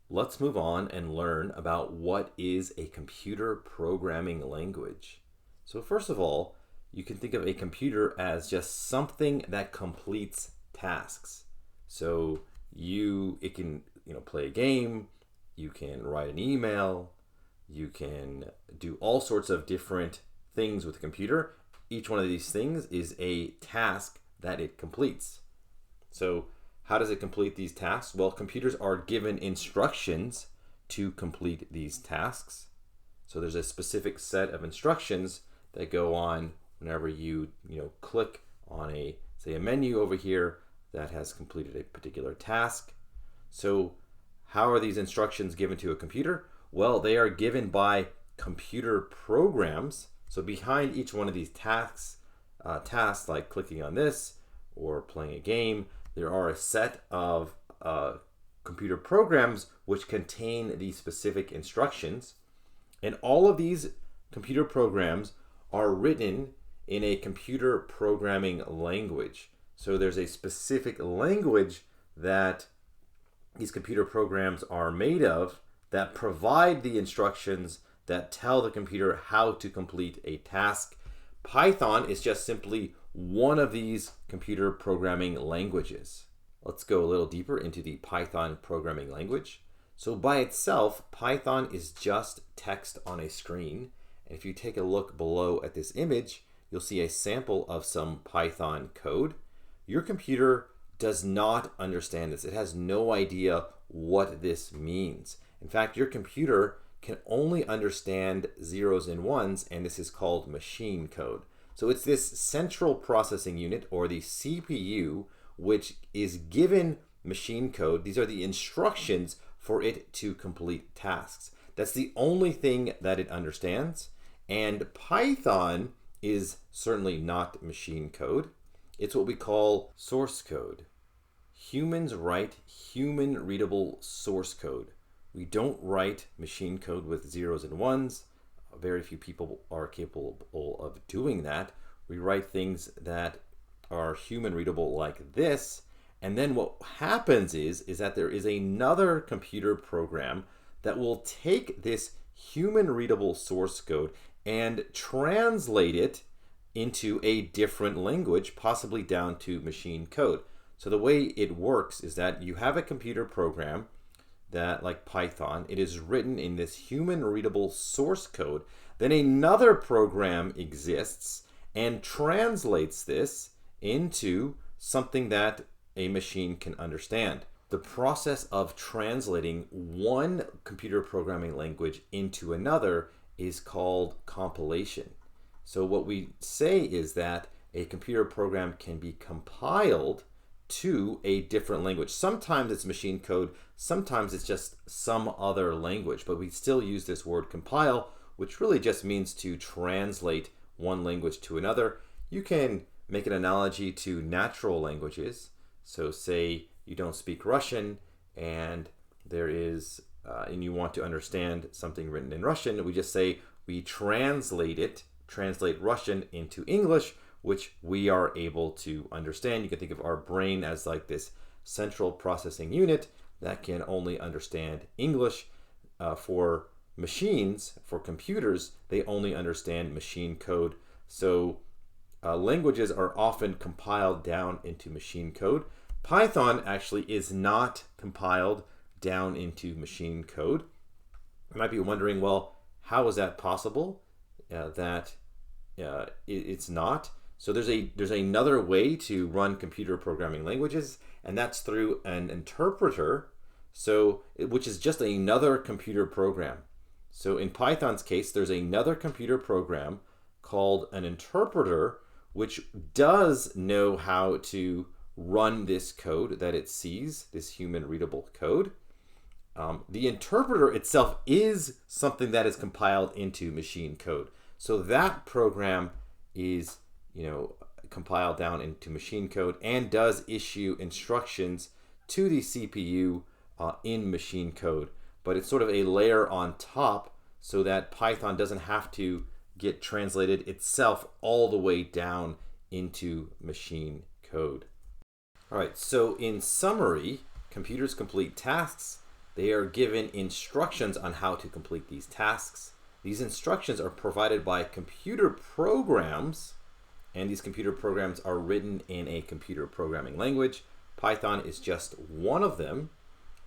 Let's move on and learn about what is a computer programming language. So first of all, you can think of a computer as just something that completes tasks. So it can, play a game, you can write an email, you can do all sorts of different things with the computer. Each one of these things is a task that it completes. So how does it complete these tasks? Well, computers are given instructions to complete these tasks. So there's a specific set of instructions that go on whenever you click on a menu over here that has completed a particular task. So how are these instructions given to a computer? Well, they are given by computer programs. So behind each one of these tasks like clicking on this or playing a game, there are a set of computer programs which contain these specific instructions. And all of these computer programs are written in a computer programming language. So there's a specific language that these computer programs are made of that provide the instructions that tell the computer how to complete a task. Python is just simply one of these computer programming languages. Let's go a little deeper into the Python programming language. So by itself, Python is just text on a screen. And if you take a look below at this image, you'll see a sample of some Python code. Your computer does not understand this. It has no idea what this means. In fact, your computer can only understand zeros and ones, and this is called machine code. So it's this central processing unit, or the CPU, which is given machine code. These are the instructions for it to complete tasks. That's the only thing that it understands. And Python is certainly not machine code. It's what we call source code. Humans write human readable source code. We don't write machine code with zeros and ones. Very few people are capable of doing that. We write things that are human readable like this. And then what happens is that there is another computer program that will take this human readable source code and translate it into a different language, possibly down to machine code. So the way it works is that you have a computer program that, like Python, it is written in this human readable source code. Then another program exists and translates this into something that a machine can understand. The process of translating one computer programming language into another is called compilation. So what we say is that a computer program can be compiled to a different language. Sometimes it's machine code, sometimes it's just some other language, but we still use this word compile, which really just means to translate one language to another. You can make an analogy to natural languages. So say you don't speak Russian and and you want to understand something written in Russian, we just say we translate Russian into English, which we are able to understand. You can think of our brain as like this central processing unit that can only understand English. For machines, for computers, they only understand machine code. So languages are often compiled down into machine code. Python actually is not compiled down into machine code. You might be wondering, well, how is that possible? It's not. So there's another way to run computer programming languages, and that's through an interpreter. Which is just another computer program. So in Python's case, there's another computer program called an interpreter, which does know how to run this code that it sees, this human readable code. The interpreter itself is something that is compiled into machine code. So that program is, compiled down into machine code and does issue instructions to the CPU in machine code. But it's sort of a layer on top so that Python doesn't have to get translated itself all the way down into machine code. All right, so in summary, computers complete tasks they are given instructions on how to complete these tasks. These instructions are provided by computer programs, and these computer programs are written in a computer programming language. Python is just one of them,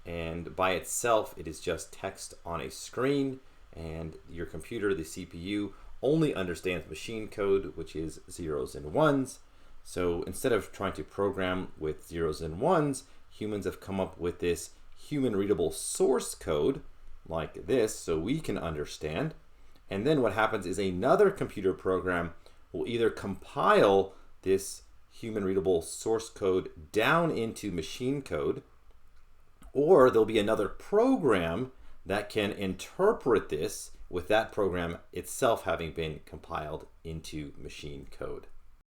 and by itself it is just text on a screen, and your computer, the CPU, only understands machine code, which is zeros and ones. So instead of trying to program with zeros and ones, humans have come up with this human readable source code like this so we can understand. And then what happens is another computer program will either compile this human readable source code down into machine code, or there'll be another program that can interpret this with that program itself having been compiled into machine code.